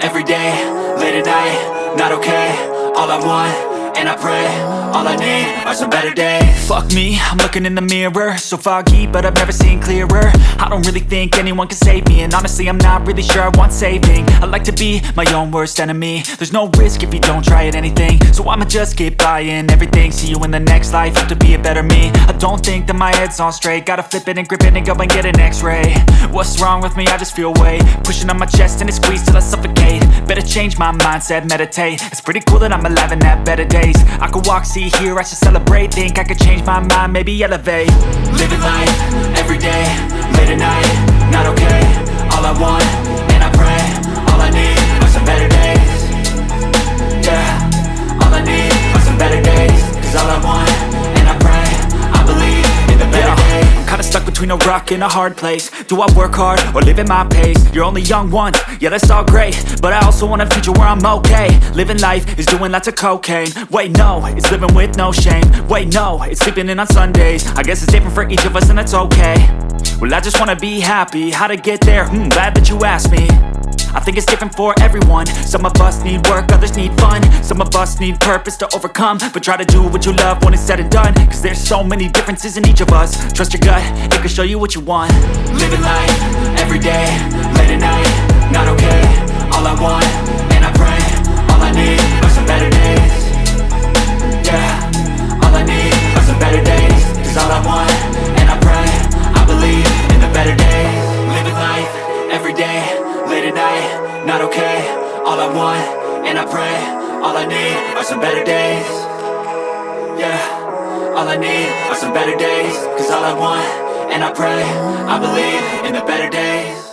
every day, late at night, not okay. All I want, and I pray, all I need are some better days. Fuck me, I'm looking in the mirror, so foggy, but I've never seen clearer. I don't really think anyone can save me, and honestly I'm not really sure I want saving. I like to be my own worst enemy. There's no risk if you don't try at anything, so I'ma just keep buying everything. See you in the next life, have to be a better me. I don't think that my head's on straight, gotta flip it and grip it and go and get an x-ray. What's wrong with me? I just feel weight pushing on my chest and it squeezes till I suffocate. Better change my mindset, meditate. It's pretty cool that I'm alive and have better days. I could walk, see, hear, I should celebrate. Think I could change my mind, maybe elevate. Living life, every day, late at night, not okay. All I want, and I pray, all I need are some better days. Yeah, all I need are some better days. Cause all I want, and I pray, I believe in the better days. I'm kinda stuck between a rock and a hard place. Do I work hard or live at my pace? You're only young once, yeah that's all great, but I also want a future where I'm okay. Living life is doing lots of cocaine. Wait no, it's living with no shame. Wait no, it's sleeping in on Sundays. I guess it's different for each of us and that's okay. Well I just wanna be happy, how to get there? Glad that you asked me. I think it's different for everyone. Some of us need work, others need fun. Some of us need purpose to overcome. But try to do what you love when it's said and done. Cause there's so many differences in each of us. Trust your gut, it can show you what you want. Living life, every day, late at night, not okay. All I want, and I pray, all I need are some better days. Yeah, all I need are some better days. Cause all I want, and I pray, I believe in the better days. Living life, every day, late at night, not okay. All I want, and I pray, all I need are some better days. Yeah, all I need are some better days. Cause all I want, and I pray, I believe in the better days.